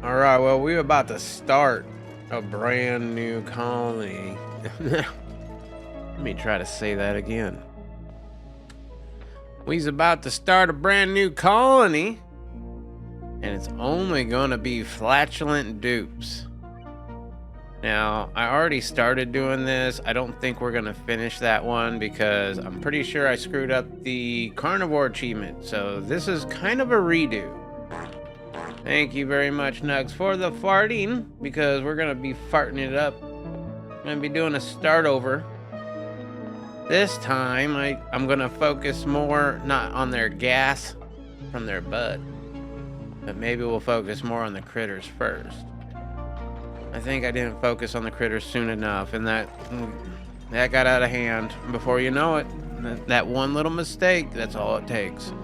All right, well, we're about to start a brand new colony. Let me try to say that again. We's about to start a brand new colony, and it's only gonna be flatulent dupes. Now, I already started doing this. I don't think we're gonna finish that one because I'm pretty sure I screwed up the carnivore achievement. So this is kind of a redo. Thank you very much, Nugs, for the farting, because we're gonna be farting it up. I'm gonna be doing a start over. This time, I'm gonna focus more not on their gas from their butt, but maybe we'll focus more on the critters first. I think I didn't focus on the critters soon enough, and that got out of hand. Before you know it, that one little mistake, that's all it takes.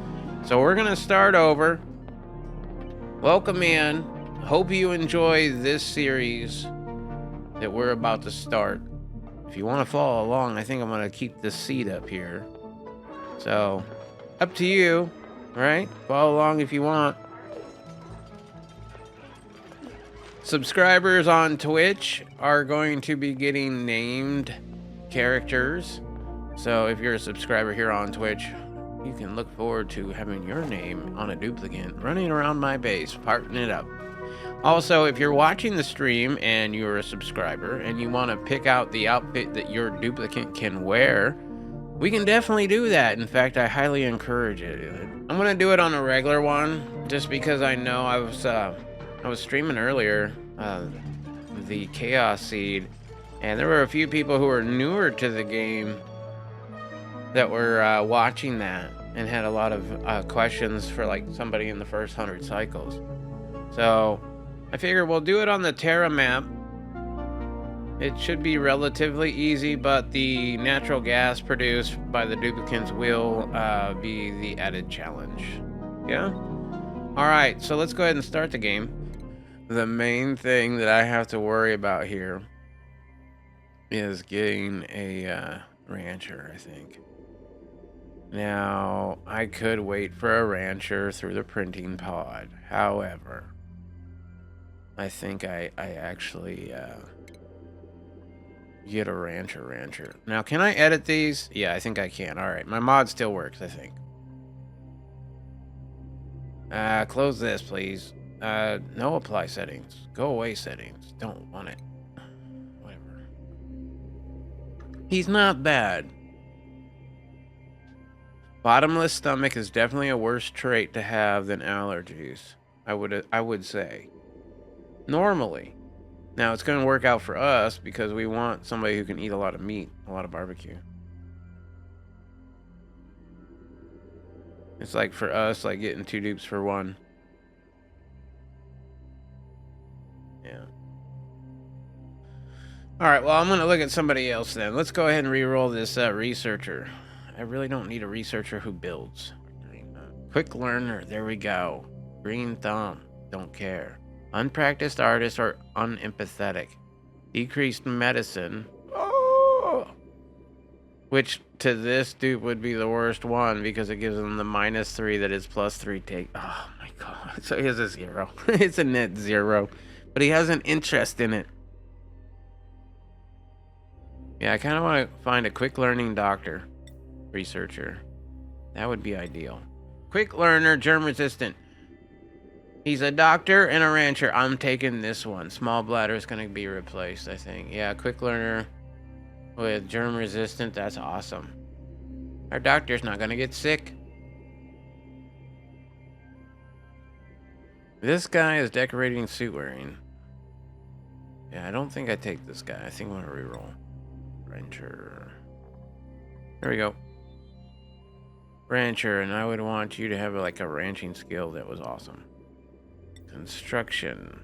So we're gonna start over. Welcome in. Hope you enjoy this series that we're about to start. If you want to follow along, I think I'm going to keep this seat up here. So, up to you, right? Follow along if you want. Subscribers on Twitch are going to be getting named characters. So, if you're a subscriber here on Twitch, you can look forward to having your name on a duplicate running around my base, parting it up. Also, if you're watching the stream and you're a subscriber and you want to pick out the outfit that your duplicate can wear, we can definitely do that. In fact, I highly encourage it. I'm going to do it on a regular one just because I know I was streaming earlier, the Chaos Seed, and there were a few people who were newer to the game that were watching that and had a lot of questions for like somebody in the first 100 cycles. So I figure we'll do it on the Terra map. It should be relatively easy, but the natural gas produced by the duplicates will be the added challenge. Yeah? Alright, so let's go ahead and start the game. The main thing that I have to worry about here is getting a rancher, I think. Now, I could wait for a rancher through the printing pod. However, I think I actually get a rancher. Now, can I edit these? Yeah, I think I can. All right, my mod still works, I think. Close this, please. No apply settings. Go away settings. Don't want it. Whatever. He's not bad. Bottomless stomach is definitely a worse trait to have than allergies. I would say. Normally. Now, it's going to work out for us because we want somebody who can eat a lot of meat, a lot of barbecue. It's like for us, like getting 2 dupes for 1. Yeah. Alright, well, I'm going to look at somebody else then. Let's go ahead and re-roll this researcher. I really don't need a researcher who builds. Quick learner, there we go. Green thumb, don't care. Unpracticed artist or unempathetic. Decreased medicine. Oh! Which to this dupe would be the worst one because it gives him the -3 that his +3 take. Oh my god. So he has a 0. It's a net 0. But he has an interest in it. Yeah, I kind of want to find a quick learning doctor. Researcher. That would be ideal. Quick learner, germ resistant. He's a doctor and a rancher. I'm taking this one. Small bladder is going to be replaced, I think. Yeah, quick learner with germ resistant. That's awesome. Our doctor's not going to get sick. This guy is decorating suit wearing. Yeah, I don't think I take this guy. I think I'm going to reroll. Rancher. There we go. Rancher, and I would want you to have like a ranching skill that was awesome. Construction.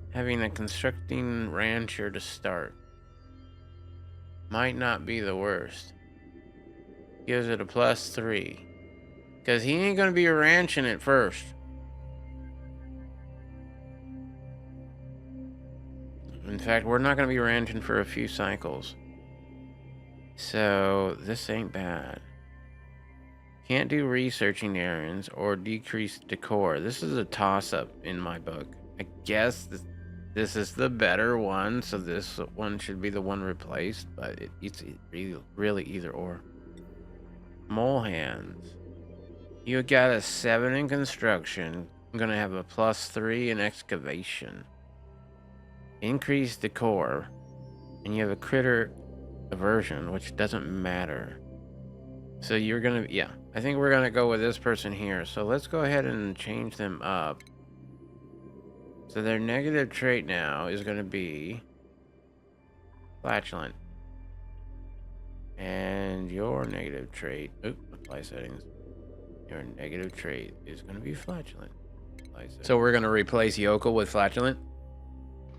Having a constructing rancher to start might not be the worst. Gives it a +3. Because he ain't going to be ranching it first. In fact, we're not going to be ranching for a few cycles. So, this ain't bad. Can't do researching errands or decrease decor. This is a toss-up in my book. I guess this is the better one, so this one should be the one replaced, but it's really either or. Mole hands. You got a 7 in construction. I'm gonna have a +3 in excavation. Increase decor. And you have a critter aversion, which doesn't matter. So you're gonna, yeah, I think we're gonna go with this person here. So let's go ahead and change them up. So their negative trait now is gonna be flatulent. And your negative trait, apply settings. Your negative trait is gonna be flatulent. So we're gonna replace yokel with flatulent?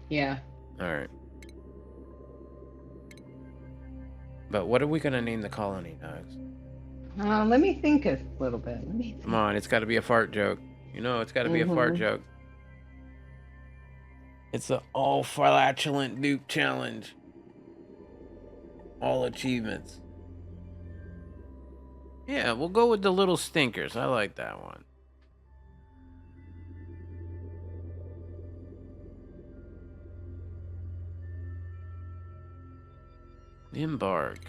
Yeah. Alright. But what are we gonna name the colony, Nugs? Let me think a little bit. Come on, it's gotta be a fart joke. You know, it's gotta be a fart joke. It's the all flatulent dupe challenge. All achievements. Yeah, we'll go with the little stinkers. I like that one. Embark.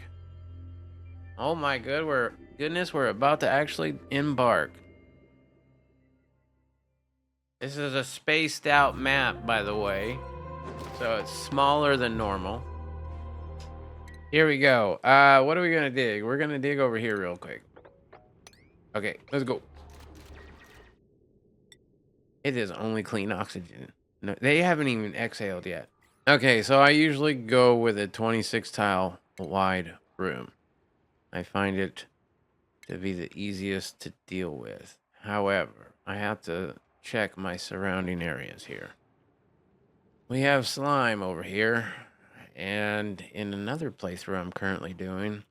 Oh my goodness, we're about to actually embark. This is a spaced out map, by the way. So it's smaller than normal. Here we go. What are we gonna dig? We're gonna dig over here real quick. Okay, let's go. It is only clean oxygen. No, they haven't even exhaled yet. Okay, so I usually go with a 26 tile wide room. I find it to be the easiest to deal with. However, I have to check my surrounding areas here. We have slime over here, and in another playthrough I'm currently doing,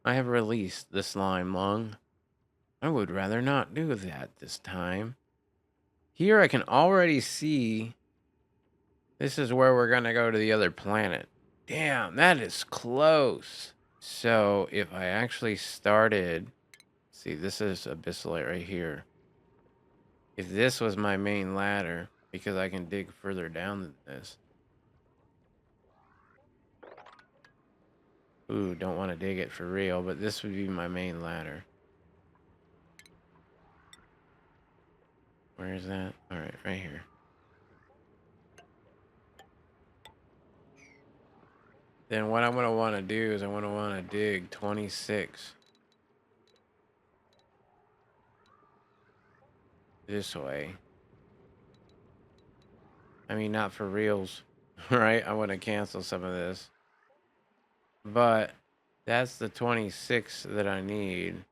I have released the slime lung. I would rather not do that this time. Here I can already see this is where we're gonna go to the other planet. Damn, that is close. So if I actually started, see, this is abyssalite right here. If this was my main ladder, because I can dig further down than this. Ooh, don't want to dig it for real, but this would be my main ladder. Where is that? All right, right here. Then what I'm going to want to do is I want to dig 26 this way. I mean, not for reals, right? I want to cancel some of this. But that's the 26 that I need.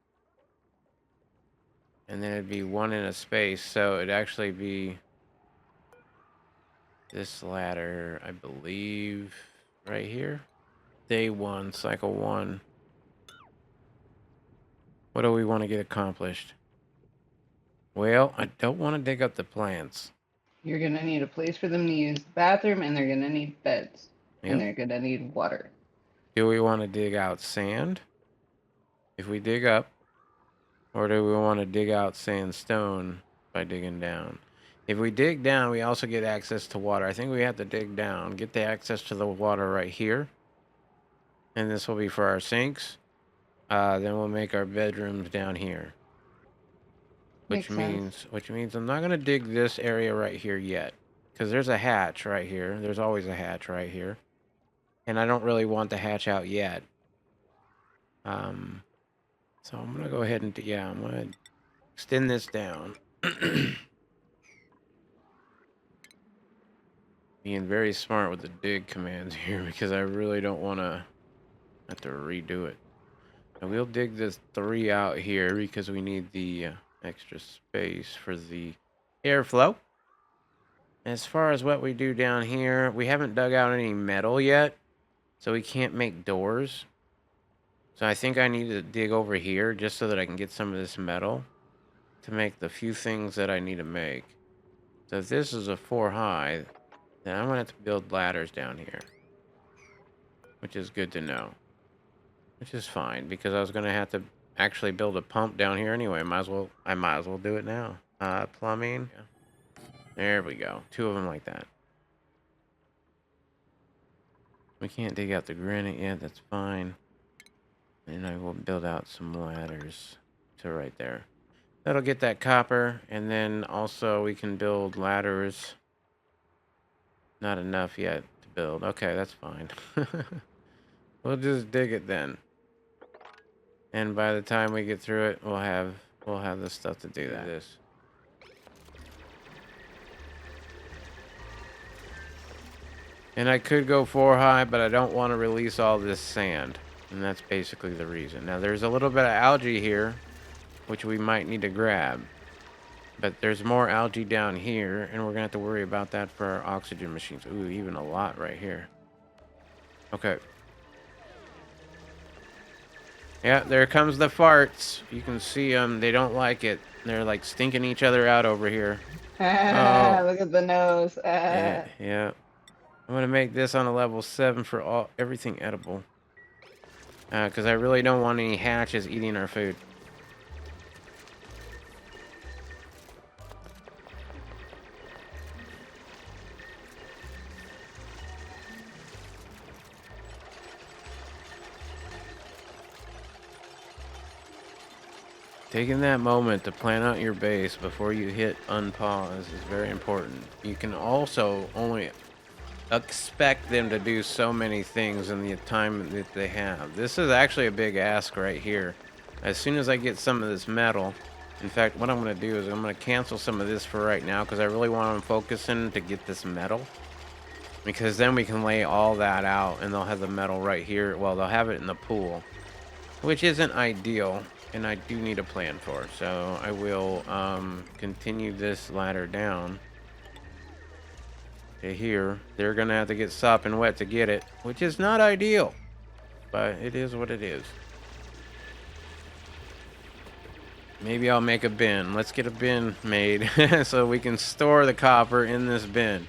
And then it'd be one in a space, so it'd actually be this ladder, I believe, right here. Day 1, cycle 1. What do we want to get accomplished? Well, I don't want to dig up the plants. You're going to need a place for them to use the bathroom, and they're going to need beds. Yep. And they're going to need water. Do we want to dig out sand if we dig up? Or do we want to dig out sandstone by digging down? If we dig down, we also get access to water. I think we have to dig down, get the access to the water right here. And this will be for our sinks. Then we'll make our bedrooms down here. Which means I'm not going to dig this area right here yet. Because there's a hatch right here. There's always a hatch right here. And I don't really want the hatch out yet. So I'm going to go ahead and, I'm going to extend this down. Being very smart with the dig commands here because I really don't want to have to redo it. And we'll dig this 3 out here because we need the extra space for the airflow. As far as what we do down here, we haven't dug out any metal yet, so we can't make doors. So I think I need to dig over here just so that I can get some of this metal to make the few things that I need to make. So if this is a 4 high, then I'm going to have to build ladders down here. Which is good to know. Which is fine, because I was going to have to actually build a pump down here anyway. I might as well do it now. Plumbing. Yeah. There we go. 2 of them like that. We can't dig out the granite yet. That's fine. And I will build out some ladders to right there. That'll get that copper. And then also we can build ladders. Not enough yet to build. Okay, that's fine. We'll just dig it then. And by the time we get through it, we'll have the stuff to do this. And I could go 4 high, but I don't want to release all this sand. And that's basically the reason. Now, there's a little bit of algae here, which we might need to grab. But there's more algae down here, and we're going to have to worry about that for our oxygen machines. Ooh, even a lot right here. Okay. Yeah, there comes the farts. You can see them. They don't like it. They're like stinking each other out over here. Oh. Look at the nose. Yeah. I'm gonna make this on a level 7 for everything edible. Because I really don't want any hatches eating our food. Taking that moment to plan out your base before you hit unpause is very important. You can also only expect them to do so many things in the time that they have. This is actually a big ask right here. As soon as I get some of this metal, in fact, what I'm going to do is I'm going to cancel some of this for right now because I really want them focusing to get this metal. Because then we can lay all that out and they'll have the metal right here. Well, they'll have it in the pool, which isn't ideal. And I do need a plan for it. So I will continue this ladder down to here. They're going to have to get sopping wet to get it, which is not ideal. But it is what it is. Maybe I'll make a bin. Let's get a bin made so we can store the copper in this bin.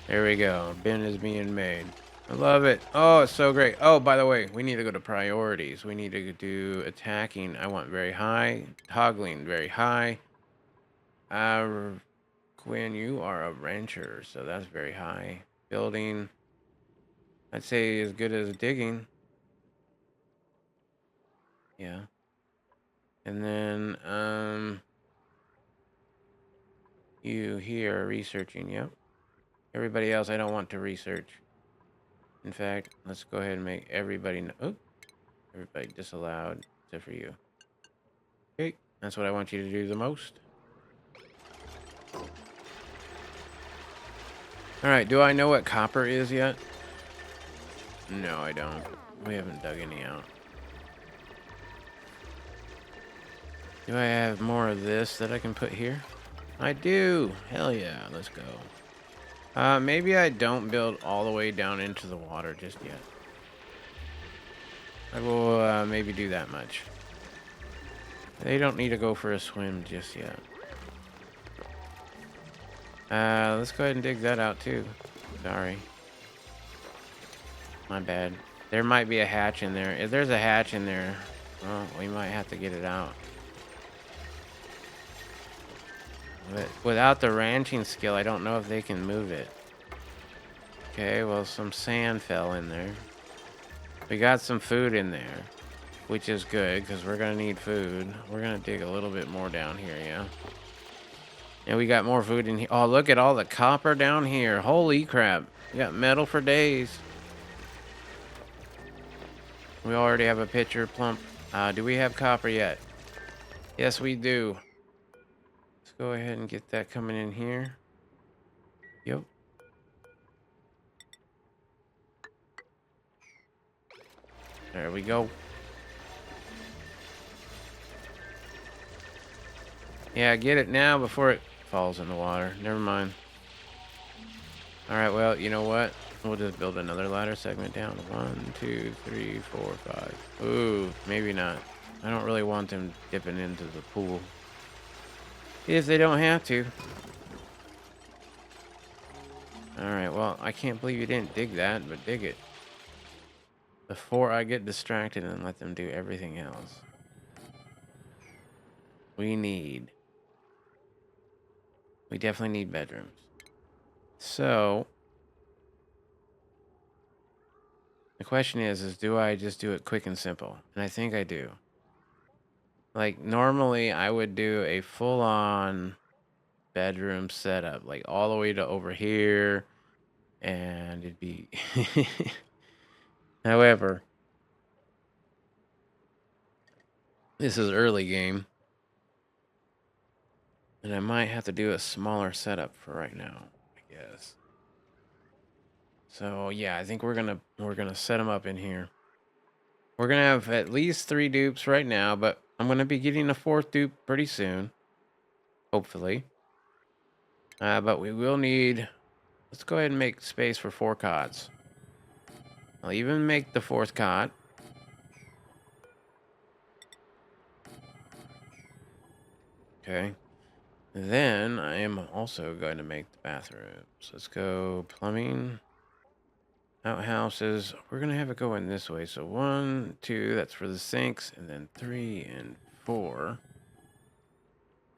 There we go. Bin is being made. I love it. Oh, it's so great. Oh, by the way, we need to go to priorities. We need to do attacking. I want very high. Toggling very high. Quinn, you are a rancher, so that's very high. Building, I'd say as good as digging. Yeah. And then, you here researching, yep. Everybody else I don't want to research. In fact, let's go ahead and make everybody everybody disallowed except for you. Okay, that's what I want you to do the most. Alright, do I know what copper is yet? No, I don't. We haven't dug any out. Do I have more of this that I can put here? I do! Hell yeah, let's go. Maybe I don't build all the way down into the water just yet. I will maybe do that much. They don't need to go for a swim just yet. Let's go ahead and dig that out too. Sorry. My bad. There might be a hatch in there. If there's a hatch in there, well, we might have to get it out. But without the ranching skill, I don't know if they can move it. Okay, well, some sand fell in there. We got some food in there, which is good because we're going to need food. We're going to dig a little bit more down here, yeah? And we got more food in here. Oh, look at all the copper down here. Holy crap. We got metal for days. We already have a pitcher plump. Do we have copper yet? Yes, we do. Let's go ahead and get that coming in here. Yep. There we go. Yeah, get it now before it falls in the water. Never mind. Alright, well, you know what? We'll just build another ladder segment down. 1, 2, 3, 4, 5. Ooh, maybe not. I don't really want them dipping into the pool. If they don't have to. Alright, well, I can't believe you didn't dig that, but dig it. before I get distracted and let them do everything else. We definitely need bedrooms. So the question is do I just do it quick and simple? And I think I do. Like normally I would do a full-on bedroom setup, like all the way to over here, and it'd be however, this is early game, and I might have to do a smaller setup for right now, I guess. So yeah, I think we're gonna set them up in here. We're gonna have at least 3 dupes right now, but I'm gonna be getting a 4th dupe pretty soon, hopefully. But we will need. Let's go ahead and make space for 4 cots. I'll even make the 4th cot. Okay. Then I am also going to make the bathrooms. Let's go plumbing, outhouses. We're going to have it go in this way. So 1, 2, that's for the sinks, and then 3 and 4.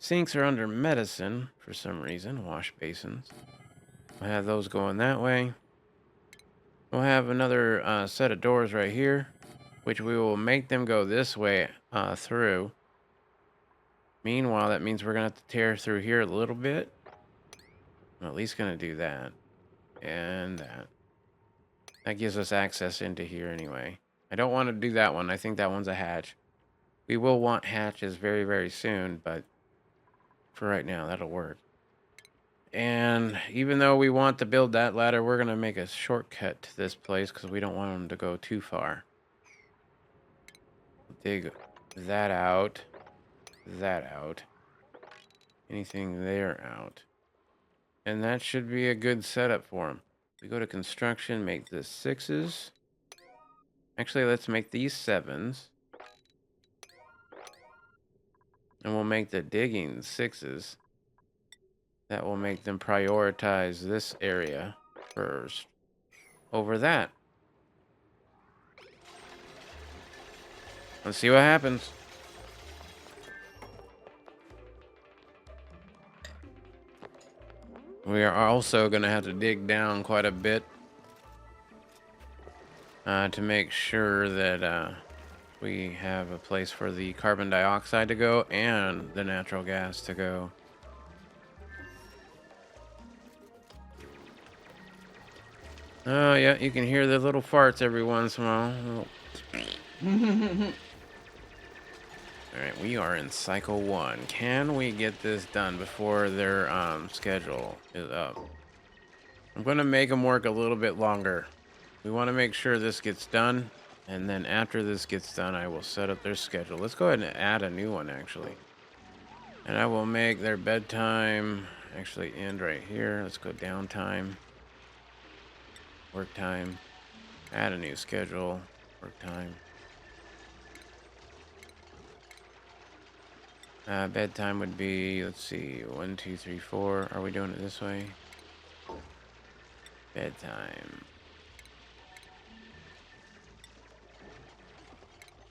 Sinks are under medicine for some reason, wash basins. We'll have those going that way. We'll have another set of doors right here, which we will make them go this way through. Meanwhile, that means we're going to have to tear through here a little bit. I'm at least going to do that. And that. That gives us access into here anyway. I don't want to do that one. I think that one's a hatch. We will want hatches very, very soon, but for right now, that'll work. And even though we want to build that ladder, we're going to make a shortcut to this place because we don't want them to go too far. Dig that out. That out. Anything there out. And that should be a good setup for them. We go to construction, make this 6s. Actually, let's make these 7s. And we'll make the digging 6s. That will make them prioritize this area first over that. Let's see what happens. We are also going to have to dig down quite a bit to make sure that we have a place for the carbon dioxide to go and the natural gas to go. Oh, yeah, you can hear the little farts every once in a while. Alright, we are in cycle 1. Can we get this done before their schedule is up? I'm going to make them work a little bit longer. We want to make sure this gets done, and then after this gets done, I will set up their schedule. Let's go ahead and add a new one, actually. And I will make their bedtime actually end right here. Let's go downtime. Work time. Add a new schedule. Work time. Bedtime would be, let's see, 1, 2, 3, 4. Are we doing it this way? Bedtime.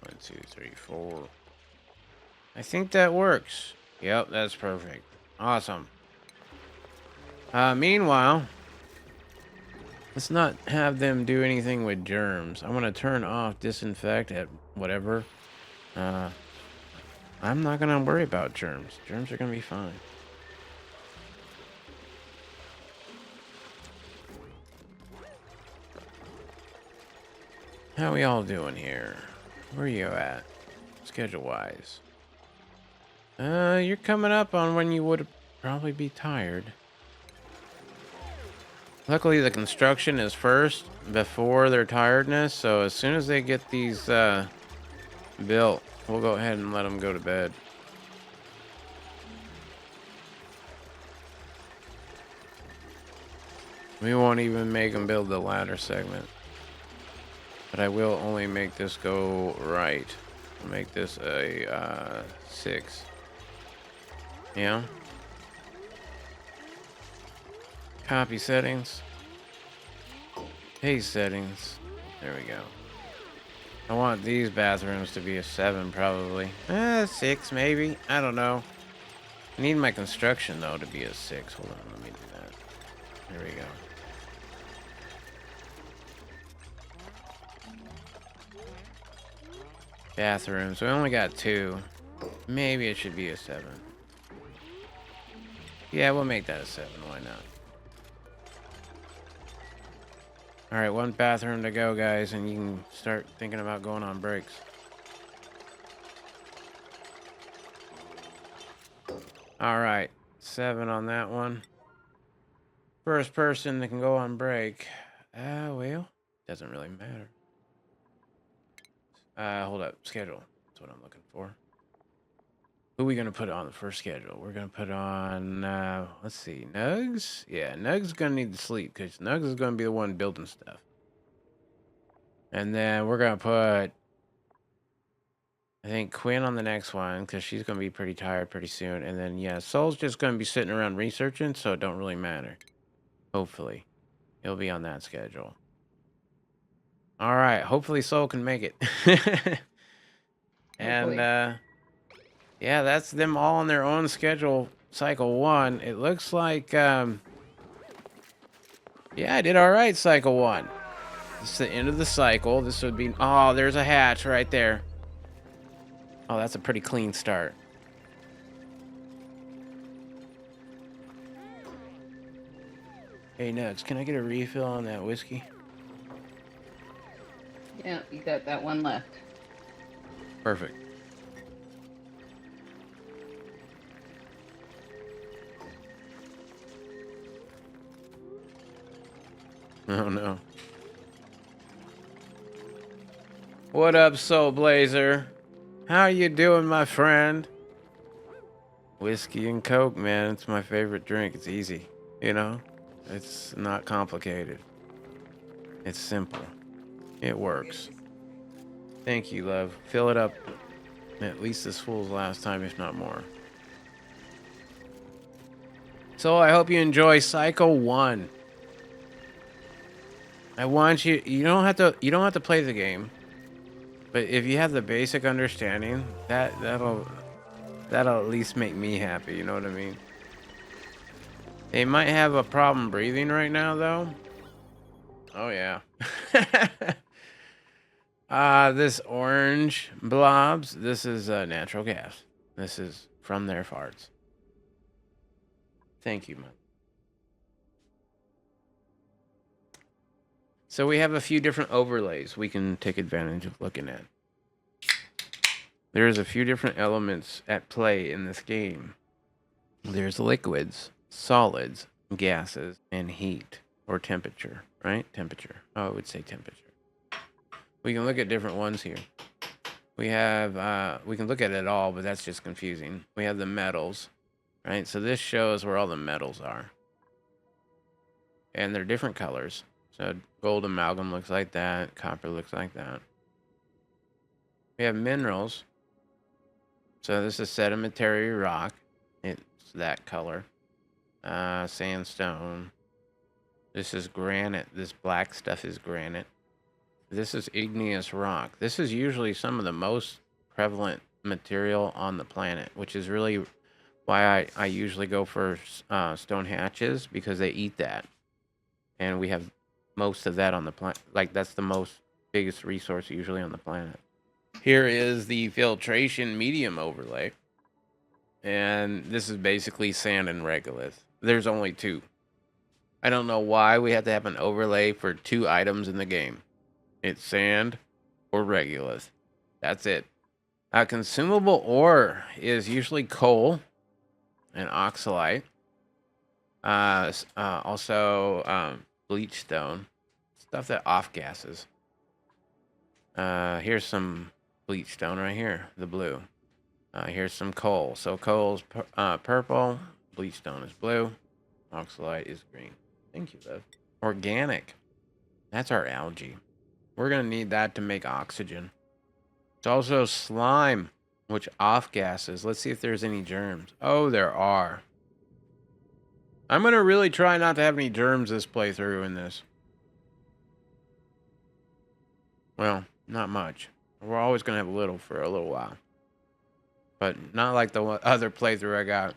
1, 2, 3, 4. I think that works. Yep, that's perfect. Awesome. Meanwhile, let's not have them do anything with germs. I want to turn off disinfect at whatever. I'm not going to worry about germs. Germs are going to be fine. How we all doing here? Where are you at? Schedule-wise. You're coming up on when you would probably be tired. Luckily, the construction is first before their tiredness, so as soon as they get these built, we'll go ahead and let them go to bed. We won't even make them build the ladder segment. But I will only make this go right. I'll make this a 6. Yeah. Copy settings. Paste settings. There we go. I want these bathrooms to be a 7 probably. 6 maybe. I don't know. I need my construction though to be a 6. Hold on, let me do that. There we go. Bathrooms. We only got 2. Maybe it should be a 7. Yeah, we'll make that a 7. Why not? All right, 1 bathroom to go, guys, and you can start thinking about going on breaks. All right, 7 on that one. First person that can go on break. Well, doesn't really matter. Hold up, schedule. That's what I'm looking for. Who are we gonna put on the first schedule? We're gonna put on, let's see, Nugs? Yeah, Nugs is gonna need to sleep because Nugs is gonna be the one building stuff. And then we're gonna put, I think, Quinn on the next one because she's gonna be pretty tired pretty soon. And then, yeah, Soul's just gonna be sitting around researching, so it don't really matter. Hopefully. He'll be on that schedule. All right, hopefully Soul can make it. And, yeah, that's them all on their own schedule. Cycle 1. It looks like, yeah, I did all right, cycle 1. This is the end of the cycle. This would be, oh, there's a hatch right there. Oh, that's a pretty clean start. Hey, Nugs, can I get a refill on that whiskey? Yeah, you got that one left. Perfect. Oh, no. What up, Soul Blazer? How you doing, my friend? Whiskey and Coke, man. It's my favorite drink. It's easy, you know? It's not complicated. It's simple. It works. Thank you, love. Fill it up at least as full as last time, if not more. So I hope you enjoy Cycle 1. I want you, you don't have to play the game. But if you have the basic understanding, that'll at least make me happy, you know what I mean? They might have a problem breathing right now though. Oh yeah. This orange blobs, this is natural gas. This is from their farts. Thank you, man. So we have a few different overlays we can take advantage of looking at. There's a few different elements at play in this game. There's liquids, solids, gases, and heat or temperature, right? Temperature. Oh, I would say temperature. We can look at different ones here. We have, we can look at it all, but that's just confusing. We have the metals, right? So this shows where all the metals are. And they're different colors. So gold amalgam looks like that. Copper looks like that. We have minerals. So this is sedimentary rock. It's that color. Sandstone. This is granite. This black stuff is granite. This is igneous rock. This is usually some of the most prevalent material on the planet, which is really why I usually go for stone hatches, because they eat that. And we have most of that on the planet. Like, that's the biggest resource usually on the planet. Here is the filtration medium overlay. And this is basically sand and regolith. There's only 2. I don't know why we have to have an overlay for 2 items in the game. It's sand or regolith. That's it. Consumable ore is usually coal and oxalite. Also bleach stone. Stuff that off gases. Here's some bleach stone right here, the blue. Here's some coal. So coal's purple, bleach stone is blue, oxalite is green. Thank you, love. Organic. That's our algae. We're gonna need that to make oxygen. It's also slime, which off gases. Let's see if there's any germs. Oh, there are. I'm gonna really try not to have any germs this playthrough in this. Well, not much. We're always gonna have a little for a little while, but not like the other playthrough I got.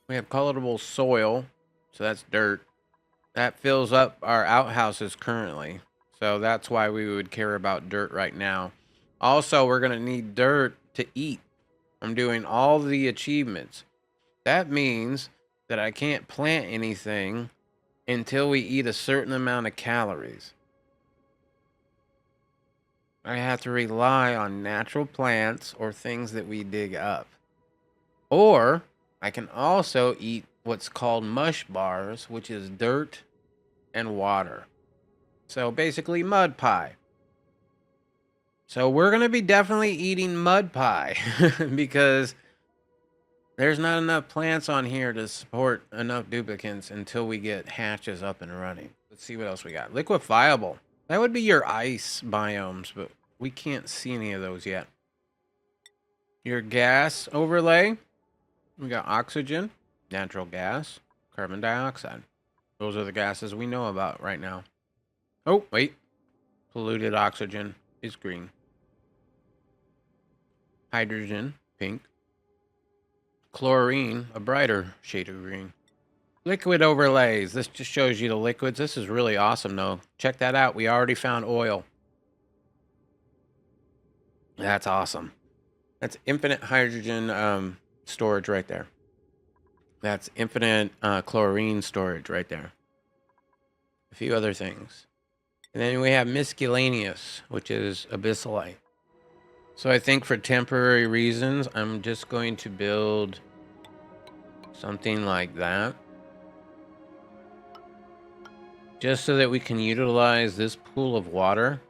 We have colorable soil, so that's dirt. That fills up our outhouses currently, so that's why we would care about dirt right now. Also, we're gonna need dirt to eat. I'm doing all the achievements. That means that I can't plant anything until we eat a certain amount of calories. I have to rely on natural plants or things that we dig up. Or I can also eat what's called mush bars, which is dirt and water. So basically mud pie. So we're going to be definitely eating mud pie because there's not enough plants on here to support enough duplicants until we get hatches up and running. Let's see what else we got. Liquefiable. That would be your ice biomes, but we can't see any of those yet. Your gas overlay. We got oxygen, natural gas, carbon dioxide. Those are the gases we know about right now. Oh, wait. Polluted oxygen is green. Hydrogen, pink. Chlorine, a brighter shade of green. Liquid overlays. This just shows you the liquids. This is really awesome, though. Check that out. We already found oil. That's awesome. That's infinite hydrogen storage right there. That's infinite chlorine storage right there. A few other things. And then we have miscellaneous, which is abyssalite. So I think for temporary reasons, I'm just going to build something like that. Just so that we can utilize this pool of water.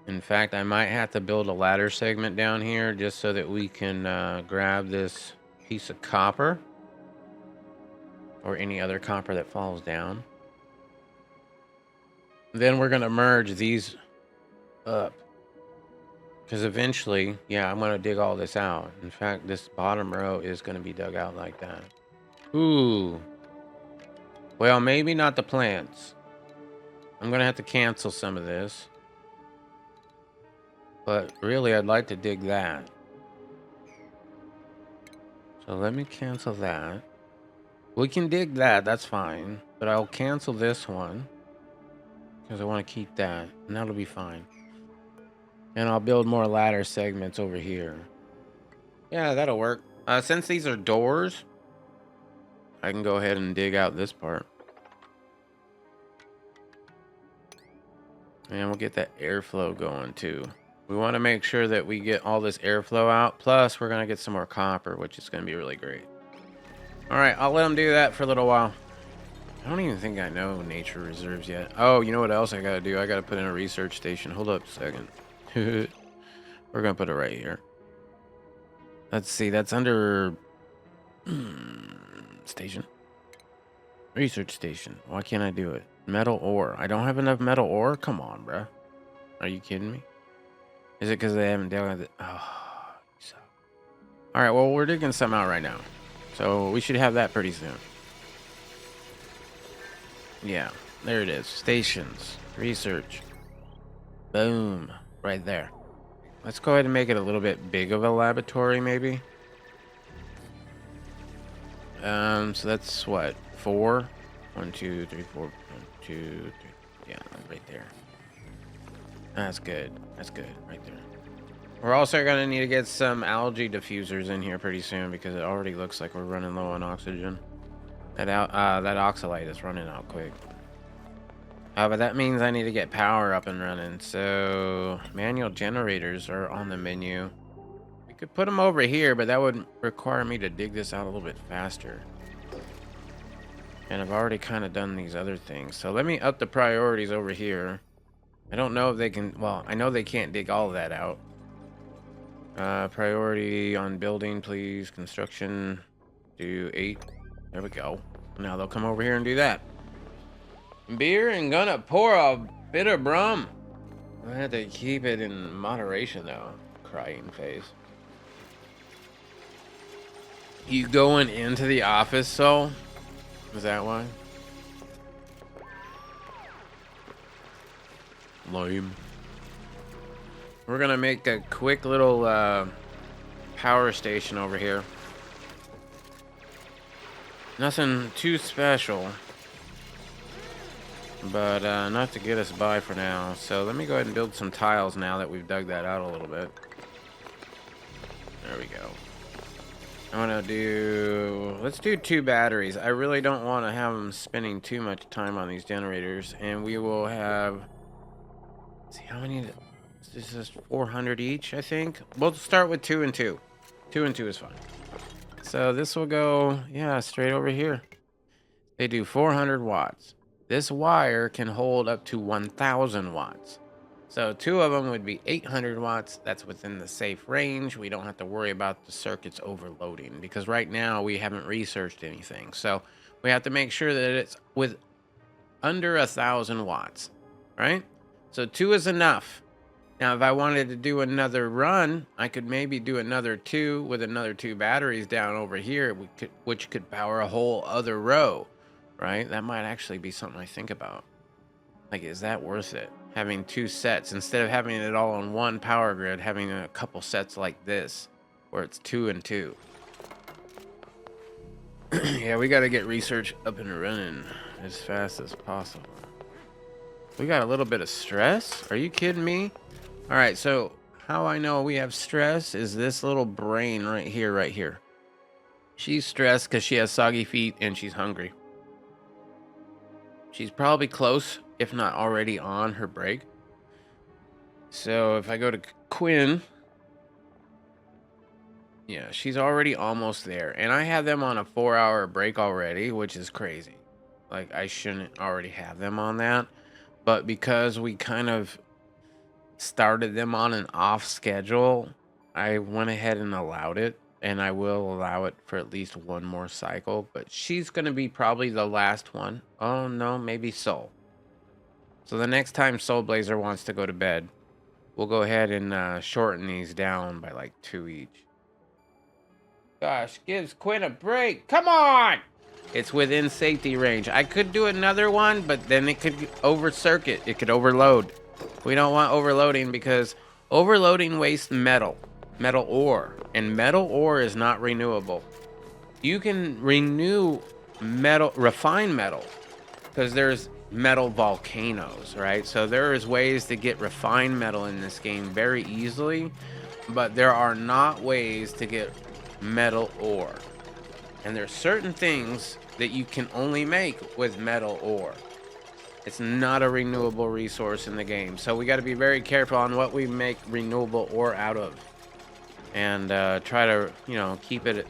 In fact, I might have to build a ladder segment down here just so that we can grab this piece of copper. Or any other copper that falls down. Then we're going to merge these up. Because eventually, yeah, I'm going to dig all this out. In fact, this bottom row is going to be dug out like that. Ooh. Well, maybe not the plants. I'm going to have to cancel some of this. But really, I'd like to dig that. So let me cancel that. We can dig that, that's fine. But I'll cancel this one. Because I want to keep that. And that'll be fine. And I'll build more ladder segments over here. Yeah, that'll work. Since these are doors, I can go ahead and dig out this part. And we'll get that airflow going too. We want to make sure that we get all this airflow out. Plus, we're going to get some more copper, which is going to be really great. All right, I'll let them do that for a little while. I don't even think I know nature reserves yet. Oh, you know what else I got to do? I got to put in a research station. Hold up a second. We're going to put it right here. Let's see. That's under station. Research station. Why can't I do it? Metal ore. I don't have enough metal ore? Come on, bruh. Are you kidding me? Is it because they haven't dealt with it? Oh, so. All right, well, we're digging some out right now. So we should have that pretty soon. Yeah, there it is. Stations. Research. Boom. Right there. Let's go ahead and make it a little bit big of a laboratory, maybe. So that's what? 4? 1, 2, 3, 4. 1, 2, 3. Yeah, right there. That's good. That's good. Right there. We're also going to need to get some algae diffusers in here pretty soon because it already looks like we're running low on oxygen. That oxalate is running out quick. But that means I need to get power up and running. So manual generators are on the menu. We could put them over here, but that would require me to dig this out a little bit faster. And I've already kind of done these other things. So let me up the priorities over here. I don't know if they can... Well, I know they can't dig all of that out. Priority on building, please. Construction. Do 8. There we go. Now they'll come over here and do that. Beer and gonna pour a bit of rum. I had to keep it in moderation though. Crying face. You going into the office, so? Is that why? Lame. we're gonna make a quick little power station over here. Nothing too special, but enough to get us by for now. So let me go ahead and build some tiles now that we've dug that out a little bit. There we go. Let's do 2 batteries. I really don't want to have them spending too much time on these generators. And we will have, let's see how many, this is 400 each, I think. We'll start with 2 and 2. 2 and 2 is fine. So this will go, yeah, straight over here. They do 400 watts. This wire can hold up to 1,000 watts. So 2 of them would be 800 watts. That's within the safe range. We don't have to worry about the circuits overloading because right now we haven't researched anything. So we have to make sure that it's with under 1,000 watts, right? So 2 is enough. Now, if I wanted to do another run, I could maybe do another 2 with another 2 batteries down over here, which could power a whole other row, right? That might actually be something I think about. Like, is that worth it? Having 2 sets instead of having it all on one power grid, having a couple sets like this where it's 2 and 2. Yeah, we got to get research up and running as fast as possible. We got a little bit of stress. Are you kidding me? All right, so how I know we have stress is this little brain right here. She's stressed because she has soggy feet and she's hungry. She's probably close, if not already on her break. So if I go to Quinn, yeah, she's already almost there. And I have them on a 4-hour break already, which is crazy. Like, I shouldn't already have them on that. But because we kind of started them on an off schedule, I went ahead and allowed it. And I will allow it for at least 1 more cycle. But she's going to be probably the last one. Oh, no, maybe Soul. So the next time Soul Blazer wants to go to bed, we'll go ahead and shorten these down by like 2 each. Gosh, gives Quinn a break. Come on! It's within safety range. I could do another one, but then it could over-circuit. It could overload. We don't want overloading because overloading wastes metal ore, and metal ore is not renewable. You can renew metal, refined metal, because there's metal volcanoes, right? So there is ways to get refined metal in this game very easily, but there are not ways to get metal ore. And there's certain things that you can only make with metal ore. It's not a renewable resource in the game. So we got to be very careful on what we make renewable ore out of. And try to, keep it.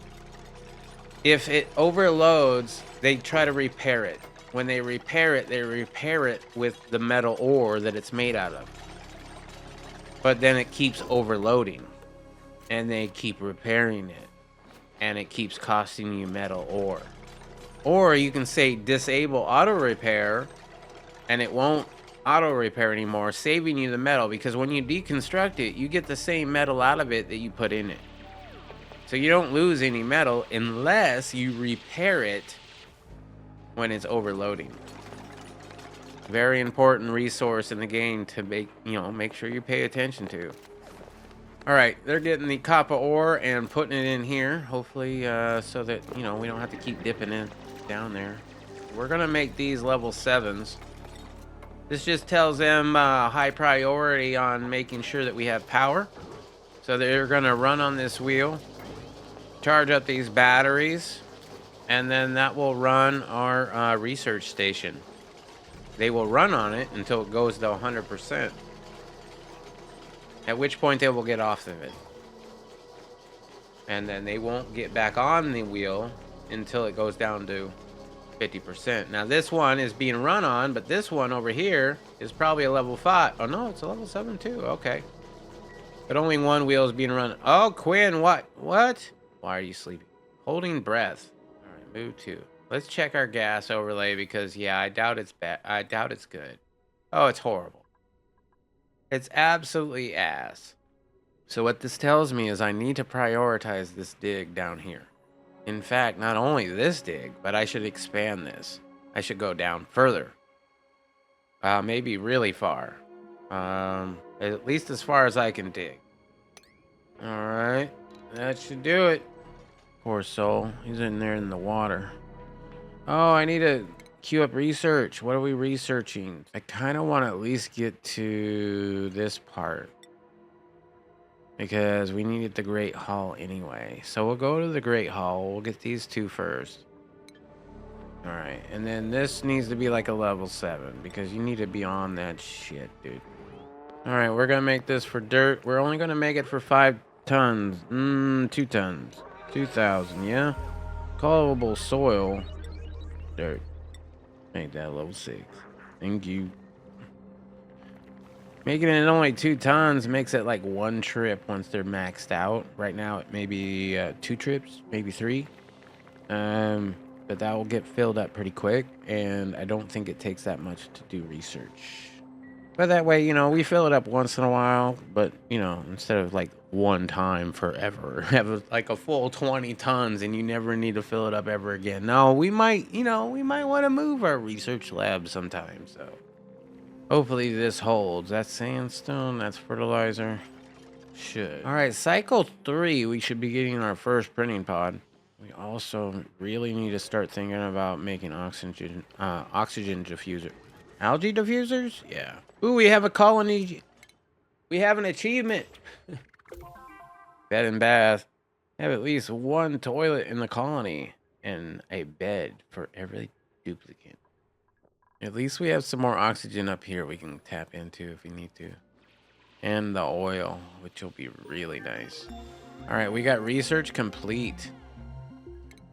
If it overloads, they try to repair it. When they repair it with the metal ore that it's made out of. But then it keeps overloading. And they keep repairing it. And it keeps costing you metal ore. Or you can say disable auto repair. And it won't auto repair anymore, saving you the metal. Because when you deconstruct it, you get the same metal out of it that you put in it. So you don't lose any metal unless you repair it when it's overloading. Very important resource in the game to make sure you pay attention to. All right, they're getting the copper ore and putting it in here, hopefully, so that we don't have to keep dipping in down there. We're gonna make these level 7s. This just tells them high priority on making sure that we have power. So they're gonna run on this wheel, charge up these batteries, and then that will run our research station. They will run on it until it goes to 100%. At which point they will get off of it. And then they won't get back on the wheel until it goes down to 50%. Now this one is being run on, but this one over here is probably a level 5. Oh no, it's a level 7 too. Okay. But only one wheel is being run. Oh, Quinn, what? What? Why are you sleeping? Holding breath. All right, move 2. Let's check our gas overlay because, yeah, I doubt it's bad. I doubt it's good. Oh, it's horrible. It's absolutely ass. So what this tells me is I need to prioritize this dig down here. In fact, not only this dig, but I should expand this. I should go down further. Maybe really far. At least as far as I can dig. All right, that should do it. Poor soul, he's in there in the water. Oh, I need to queue up research. What are we researching? I kind of want to at least get to this part because we needed the Great Hall anyway. So we'll go to the Great Hall. We'll get these two first. All right, and then this needs to be like a level 7 because you need to be on that shit, dude. All right, we're gonna make this for dirt. We're only gonna make it for 5 tons. 2 tons. 2,000, yeah? Callable soil. Dirt. Make that level 6. Thank you. Making it only 2 tons makes it like 1 trip once they're maxed out. Right now it may be 2 trips, maybe 3. But that will get filled up pretty quick, and I don't think it takes that much to do research. But that way, you know, we fill it up once in a while, but, you know, instead of like 1 time forever, have like a full 20 tons and you never need to fill it up ever again. No, we might, you know, we might want to move our research lab sometime, so. Hopefully this holds. That's sandstone, that's fertilizer. Should. All right, cycle 3, we should be getting our first printing pod. We also really need to start thinking about making oxygen diffuser. Algae diffusers? Yeah. Ooh, we have a colony. We have an achievement. Bed and bath. Have at least 1 toilet in the colony and a bed for every duplicate. At least we have some more oxygen up here we can tap into if we need to. And the oil, which will be really nice. All right, we got research complete.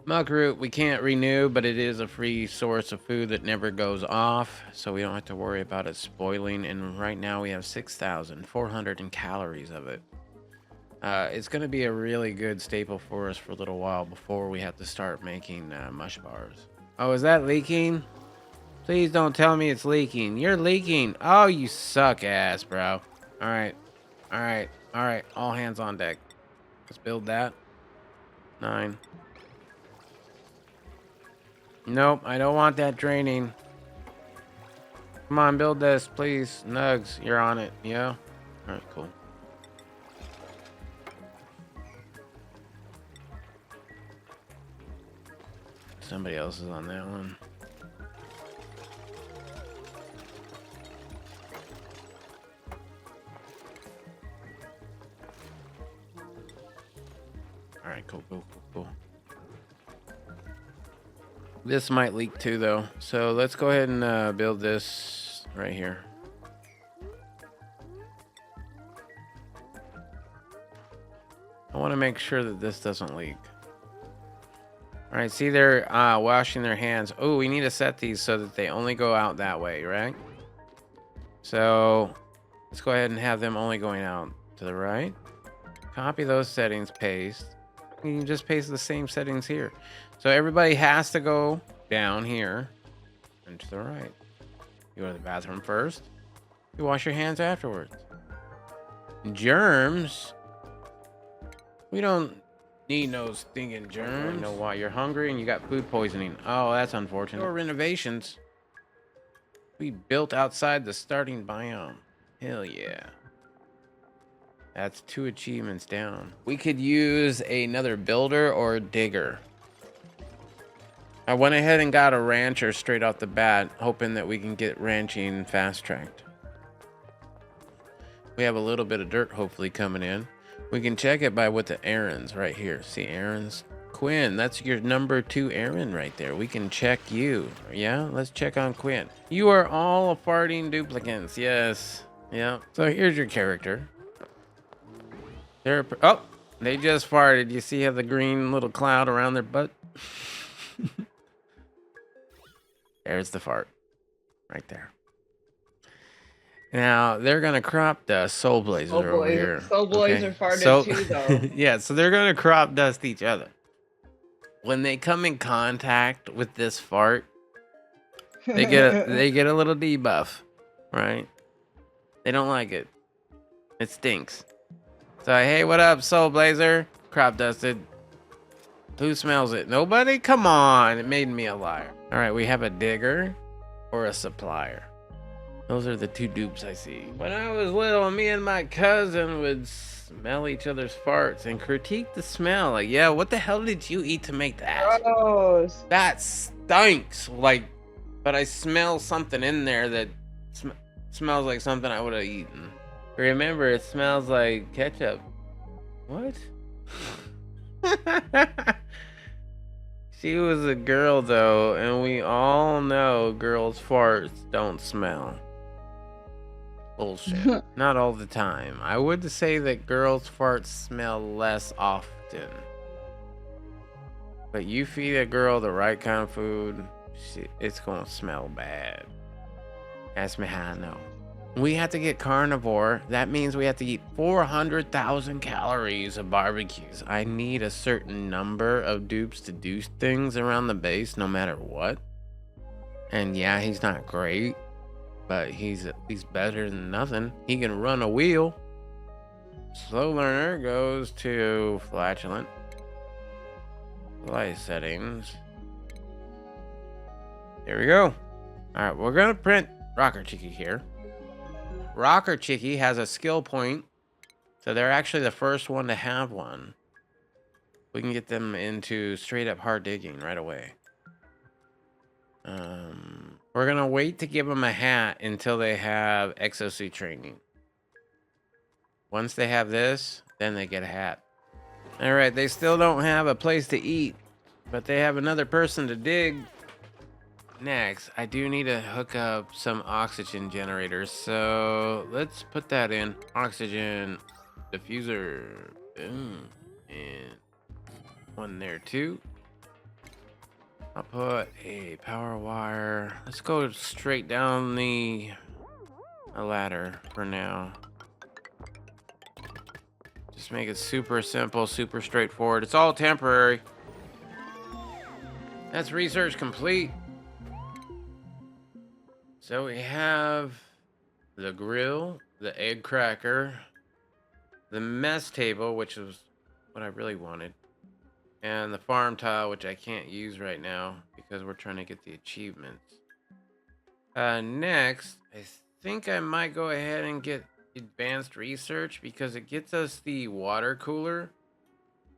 Muckroot, we can't renew, but it is a free source of food that never goes off, so we don't have to worry about it spoiling. And right now we have 6,400 calories of it. It's going to be a really good staple for us for a little while before we have to start making mush bars. Oh, is that leaking? Please don't tell me it's leaking. You're leaking. Oh, you suck ass, bro. All right. All right. All right. All hands on deck. Let's build that. 9. Nope, I don't want that draining. Come on, build this, please. Nugs, you're on it. Yeah? Alright, cool. Somebody else is on that one. Alright, cool. This might leak too, though. So let's go ahead and build this right here. I want to make sure that this doesn't leak. All right, see, they're washing their hands. Oh, we need to set these so that they only go out that way, right? So let's go ahead and have them only going out to the right. Copy those settings, paste. You can just paste the same settings here. So everybody has to go down here and to the right. You go to the bathroom first. You wash your hands afterwards. Germs. We don't need no stinking germs. You know why? You're hungry and you got food poisoning. Oh, that's unfortunate. Or renovations. We built outside the starting biome. Hell yeah. That's 2 achievements down. We could use another builder or a digger. I went ahead and got a rancher straight off the bat, hoping that we can get ranching fast-tracked. We have a little bit of dirt hopefully coming in. We can check it by what the errands right here. See errands? Quinn, that's your number 2 errand right there. We can check you. Yeah, let's check on Quinn. You are all farting duplicants. Yes. Yeah. So here's your character. Oh, they just farted. You see how the green little cloud around their butt? There's the fart. Right there. Now, they're going to crop dust Soul Blazer over here. Soul Blazer farted too, though. Yeah, so they're going to crop dust each other. When they come in contact with this fart, they get a little debuff, right? They don't like it. It stinks. So, hey, what up, Soul Blazer? Crop dusted. Who smells it? Nobody? Come on. It made me a liar. All right, we have a digger or a supplier. Those are the two dupes I see. When I was little, me and my cousin would smell each other's farts and critique the smell. Like, yeah, what the hell did you eat to make that? Gross. That stinks. Like, but I smell something in there that smells like something I would have eaten. Remember, it smells like ketchup. What? She was a girl, though, and we all know girls' farts don't smell. Bullshit. Not all the time. I would say that girls' farts smell less often. But you feed a girl the right kind of food, it's gonna smell bad. Ask me how I know. We have to get carnivore. That means we have to eat 400,000 calories of barbecues. I need a certain number of dupes to do things around the base no matter what. And yeah, he's not great, but he's at least better than nothing. He can run a wheel. Slow learner goes to flatulent. Light settings. There we go. Alright, we're gonna print Rocker Chicky here. Rocker Chicky has a skill point, so they're actually the first one to have one. We can get them into straight up hard digging right away. We're gonna wait to give them a hat until they have exosuit training. Once they have this, then they get a hat. All right, they still don't have a place to eat, but they have another person to dig. Next, I do need to hook up some oxygen generators, so let's put that in. Oxygen diffuser. Boom. And one there too. I'll put a power wire. Let's go straight down a ladder for now. Just make it super simple, super straightforward. It's all temporary. That's research complete. So we have the grill, the egg cracker, the mess table, which is what I really wanted, and the farm tile, which I can't use right now because we're trying to get the achievements. Next, I think I might go ahead and get advanced research because it gets us the water cooler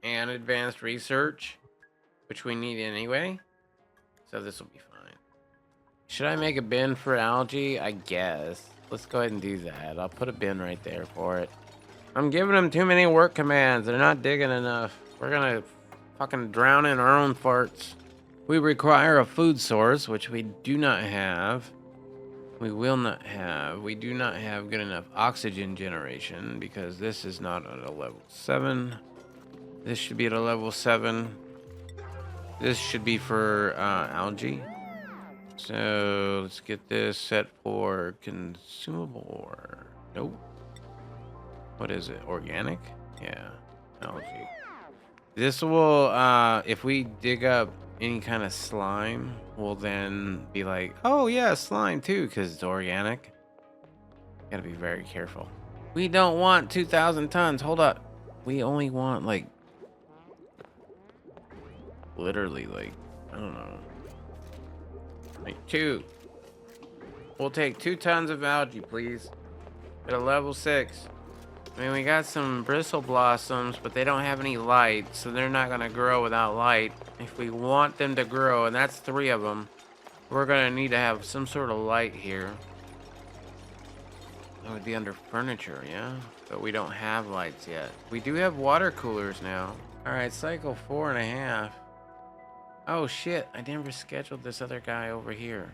and advanced research, which we need anyway. So this will be fine. Should I make a bin for algae? I guess. Let's go ahead and do that. I'll put a bin right there for it. I'm giving them too many work commands. They're not digging enough. We're gonna fucking drown in our own farts. We require a food source, which we do not have. We will not have. We do not have good enough oxygen generation because this is not at a level 7. This should be at a level 7. This should be for algae. So let's get this set for consumable ore. Nope. What is it? Organic? Yeah. Algae. This will, if we dig up any kind of slime, we'll then be like, oh yeah, slime too, because it's organic. Gotta be very careful. We don't want 2,000 tons. Hold up. We only want like, literally like, I don't know. Like 2. We'll take 2 tons of algae, please. At a level 6. I mean, we got some bristle blossoms, but they don't have any light, so they're not gonna grow without light. If we want them to grow, and that's 3 of them, we're gonna need to have some sort of light here. That would be under furniture, yeah? But we don't have lights yet. We do have water coolers now. All right, cycle 4.5. Oh shit, I never scheduled this other guy over here.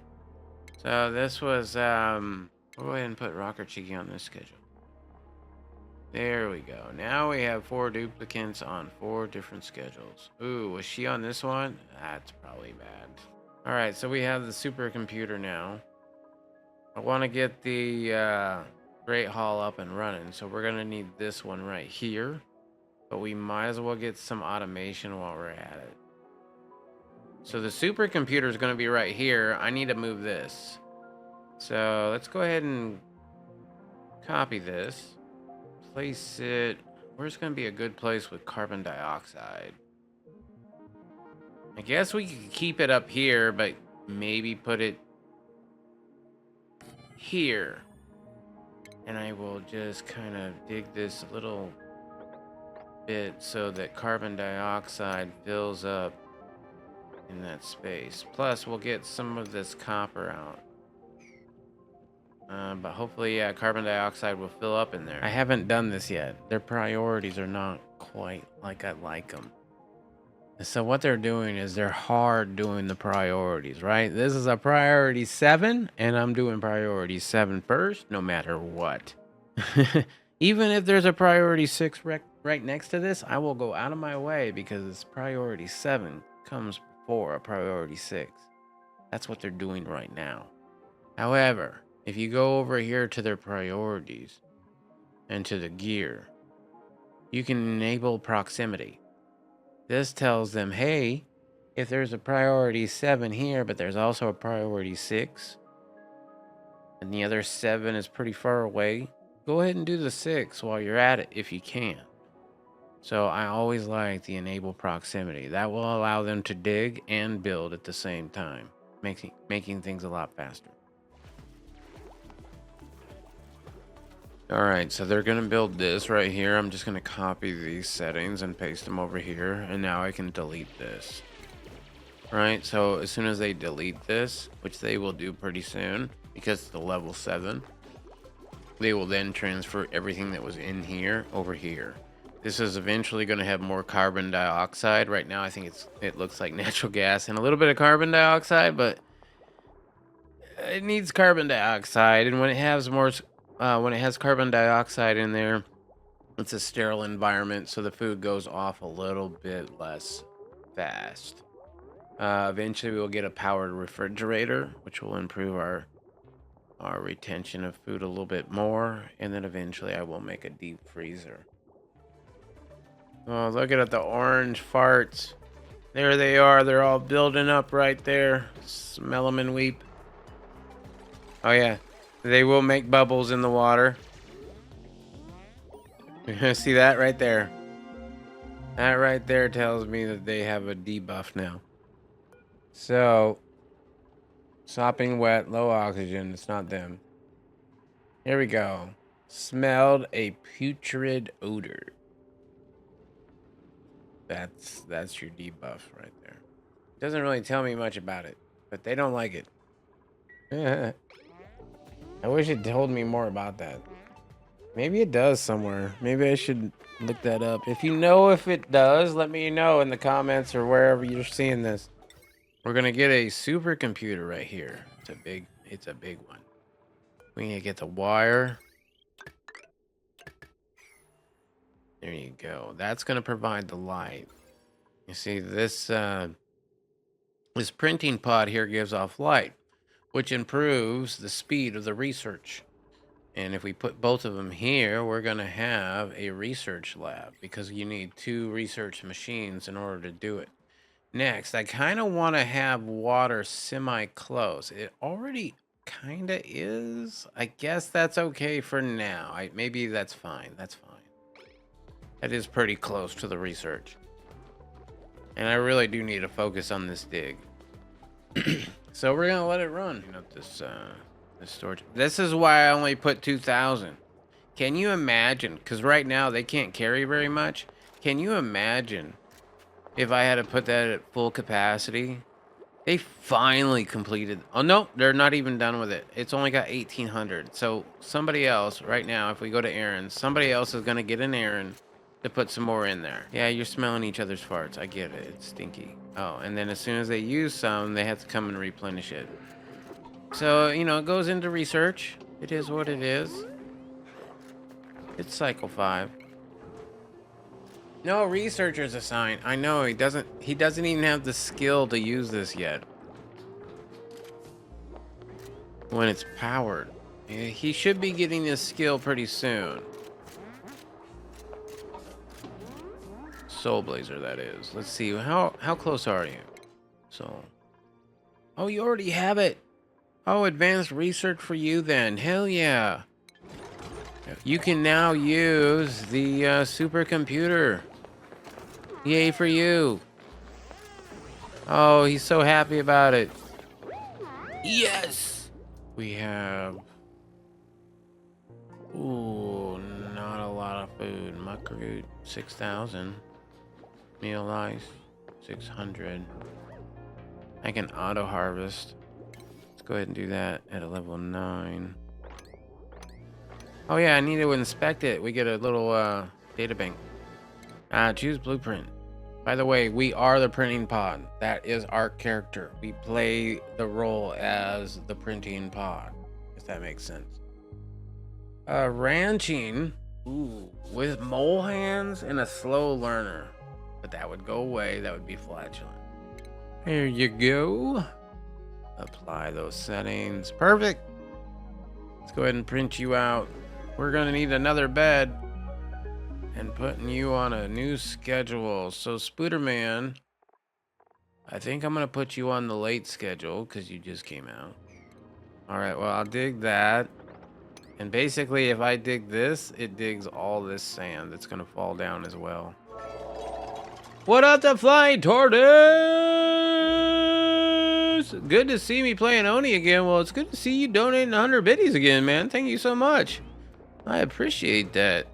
So this was, we'll go ahead and put Rocker Cheeky on this schedule. There we go. Now we have 4 duplicates on 4 different schedules. Ooh, was she on this one? That's probably bad. All right, so we have the supercomputer now. I want to get the Great Hall up and running, so we're gonna need this one right here. But we might as well get some automation while we're at it. So the supercomputer is going to be right here. I need to move this. So let's go ahead and copy this. Place it. Where's going to be a good place with carbon dioxide? I guess we could keep it up here, but maybe put it here. And I will just kind of dig this little bit so that carbon dioxide fills up in that space. Plus, we'll get some of this copper out. But hopefully, yeah, carbon dioxide will fill up in there. I haven't done this yet. Their priorities are not quite like I like them. So what they're doing is they're hard doing the priorities, right? This is a priority 7, and I'm doing priority 7 first, no matter what. Even if there's a priority 6 right next to this, I will go out of my way because priority 7 comes before a priority 6. That's what they're doing right now. However, if you go over here to their priorities and to the gear, you can enable proximity. This tells them, hey, if there's a priority 7 here, but there's also a priority 6, and the other 7 is pretty far away, go ahead and do the 6 while you're at it if you can. So I always like the enable proximity. That will allow them to dig and build at the same time, making things a lot faster. All right, so they're gonna build this right here. I'm just gonna copy these settings and paste them over here, and now I can delete this. Right, so as soon as they delete this, which they will do pretty soon, because it's the level 7, they will then transfer everything that was in here over here. This is eventually gonna have more carbon dioxide. Right now, I think it looks like natural gas and a little bit of carbon dioxide, but it needs carbon dioxide, and when it has carbon dioxide in there, it's a sterile environment, so the food goes off a little bit less fast. Eventually, we'll get a powered refrigerator, which will improve our retention of food a little bit more, and then eventually I will make a deep freezer. Oh, look at the orange farts. There they are. They're all building up right there. Smell them and weep. Oh, yeah. They will make bubbles in the water. See that right there? That right there tells me that they have a debuff now. So, sopping wet, low oxygen. It's not them. Here we go. Smelled a putrid odor. That's your debuff right there. Doesn't really tell me much about it, but they don't like it. I wish it told me more about that. Maybe it does somewhere. Maybe I should look that up. If you know if it does, let me know in the comments or wherever you're seeing this. We're gonna get a supercomputer right here. It's a big one. We need to get the wire. There you go. That's gonna provide the light. You see, this printing pod here gives off light, which improves the speed of the research. And if we put both of them here, we're going to have a research lab because you need 2 research machines in order to do it. Next, I kind of want to have water semi-close. It already kind of is. I guess that's okay for now. Maybe that's fine. That's fine. That is pretty close to the research. And I really do need to focus on this dig. So we're going to let it run. This storage. This is why I only put 2,000. Can you imagine? Because right now they can't carry very much. Can you imagine if I had to put that at full capacity? They finally completed. Oh, no, they're not even done with it. It's only got 1,800. So somebody else right now, if we go to errands, somebody else is going to get an errand to put some more in there. Yeah, you're smelling each other's farts. I get it. It's stinky. Oh, and then as soon as they use some, they have to come and replenish it. So, it goes into research. It is what it is. It's cycle 5. No researchers assigned. I know he doesn't even have the skill to use this yet. When it's powered. He should be getting this skill pretty soon. Soul Blazer, that is. Let's see. How close are you? So. Oh, you already have it. Oh, advanced research for you then. Hell yeah. You can now use the supercomputer. Yay for you. Oh, he's so happy about it. Yes. We have muck root, 6,000. Meal ice, 600. I can auto harvest. Let's go ahead and do that at a level 9. Oh yeah, I need to inspect it. We get a little data bank. Choose blueprint. By the way, we are the printing pod. That is our character. We play the role as the printing pod, if that makes sense. Ranching. Ooh, with mole hands and a slow learner. But that would go away. That would be flatulent. There you go. Apply those settings. Perfect. Let's go ahead and print you out. We're going to need another bed. And putting you on a new schedule. So, Spooderman, I think I'm going to put you on the late schedule because you just came out. All right, well, I'll dig that. And basically, if I dig this, it digs all this sand that's going to fall down as well. What up, the flying tortoise? Good to see me playing Oni again. Well, it's good to see you donating 100 biddies again, man. Thank you so much. I appreciate that.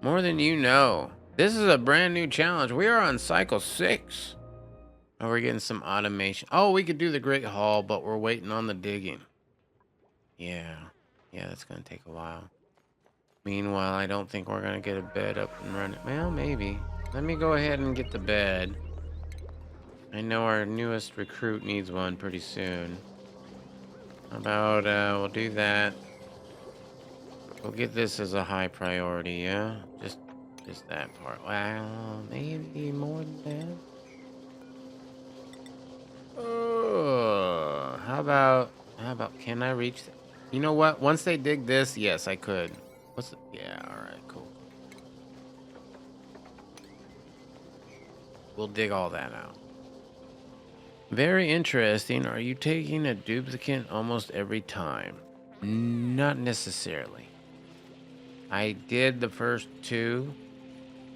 More than you know. This is a brand new challenge. We are on cycle 6. Oh, we're getting some automation. Oh, we could do the Great Hall, but we're waiting on the digging. Yeah, that's going to take a while. Meanwhile, I don't think we're going to get a bed up and running. Well, maybe. Let me go ahead and get the bed. I know our newest recruit needs one pretty soon. How about, we'll do that. We'll get this as a high priority, yeah? Just that part. Well, maybe more than that. Oh, how about, can I reach that? You know what? Once they dig this, yes, I could. Yeah, all right, cool. We'll dig all that out. Very interesting. Are you taking a duplicate almost every time? Not necessarily. I did the first 2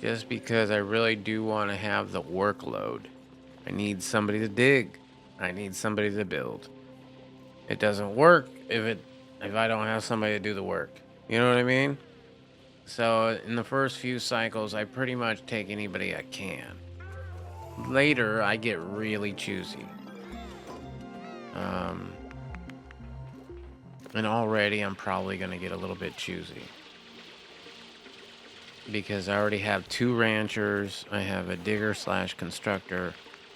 just because I really do want to have the workload. I need somebody to dig. I need somebody to build. It doesn't work if I don't have somebody to do the work. You know what I mean? So in the first few cycles, I pretty much take anybody I can. Later, I get really choosy. And already I'm probably going to get a little bit choosy. Because I already have 2 ranchers. I have a digger / constructor,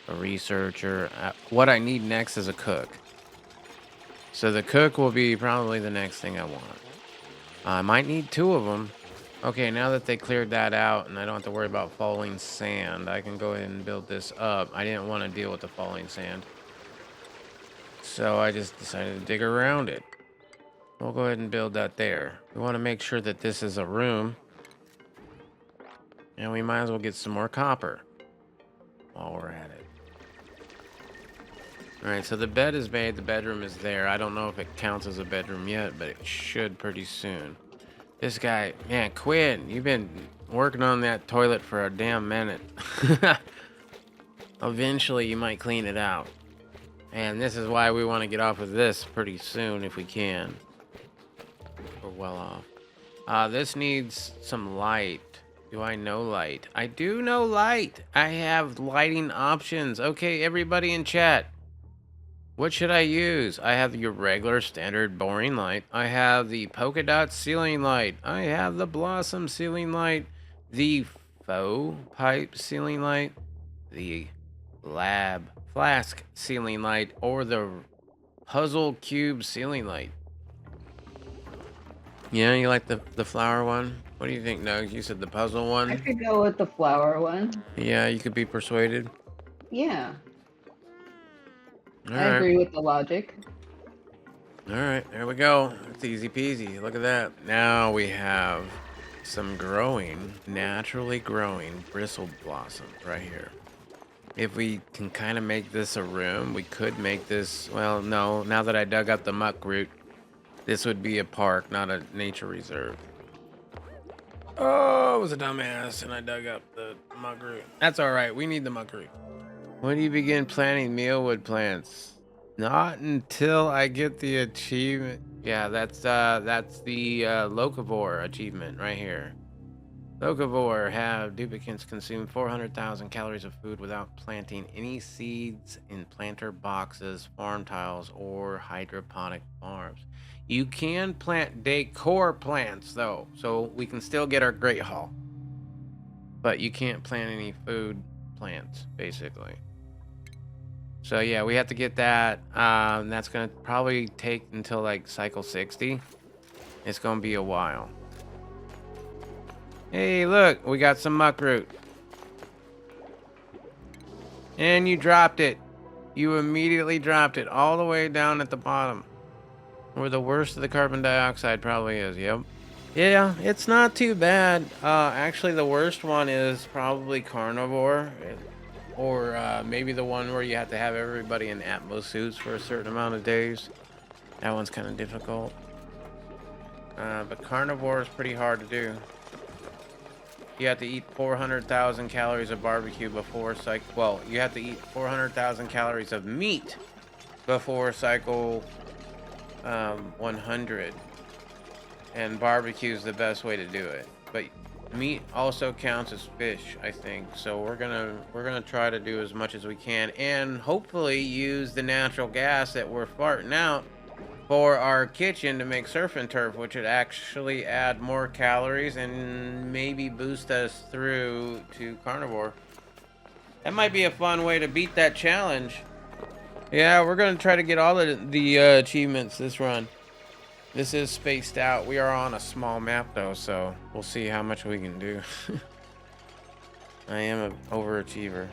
a researcher. What I need next is a cook. So the cook will be probably the next thing I want. I might need 2 of them. Okay, now that they cleared that out and I don't have to worry about falling sand, I can go ahead and build this up. I didn't want to deal with the falling sand. So I just decided to dig around it. We'll go ahead and build that there. We want to make sure that this is a room. And we might as well get some more copper while we're at it. All right, so the bed is made. The bedroom is there. I don't know if it counts as a bedroom yet, but it should pretty soon. This guy, man, Quinn, you've been working on that toilet for a damn minute. Eventually, you might clean it out. And this is why we want to get off of this pretty soon if we can. We're well off. This needs some light. Do I know light? I do know light. I have lighting options. Okay, everybody in chat. What should I use? I have your regular standard boring light. I have the polka dot ceiling light. I have the blossom ceiling light. The faux pipe ceiling light. The lab flask ceiling light. Or the puzzle cube ceiling light. Yeah, you like the flower one? What do you think, Nugs? You said the puzzle one? I could go with the flower one. Yeah, you could be persuaded. Yeah. All I right. agree with the logic. All right, there we go. It's easy peasy. Look at that. Now we have some naturally growing bristle blossom right here. If we can kind of make this a room, we could make this, well, no, now that I dug up the muck root, this would be a park, not a nature reserve. Oh, I was a dumbass and I dug up the muck root. That's all right. We need the muck root. When do you begin planting mealwood plants? Not until I get the achievement. Yeah, that's the locavore achievement right here. Locavore have duplicants consume 400,000 calories of food without planting any seeds in planter boxes, farm tiles, or hydroponic farms. You can plant decor plants though, so we can still get our Great Hall. But you can't plant any food plants, basically. So yeah, we have to get that. That's gonna probably take until like cycle 60. It's gonna be a while. Hey, look, we got some muckroot. And you dropped it. You immediately dropped it all the way down at the bottom. Where the worst of the carbon dioxide probably is, yep. Yeah, it's not too bad. Actually, the worst one is probably carnivore. Or maybe the one where you have to have everybody in Atmos suits for a certain amount of days. That one's kind of difficult. But carnivore is pretty hard to do. You have to eat 400,000 calories of barbecue before cycle. Well, you have to eat 400,000 calories of meat before cycle 100. And barbecue is the best way to do it. But meat also counts as fish, I think. So we're gonna try to do as much as we can, and hopefully use the natural gas that we're farting out for our kitchen to make surf and turf, which would actually add more calories and maybe boost us through to carnivore. That might be a fun way to beat that challenge. Yeah, we're gonna try to get all the achievements this run. This is spaced out. We are on a small map though, so we'll see how much we can do. I am an overachiever.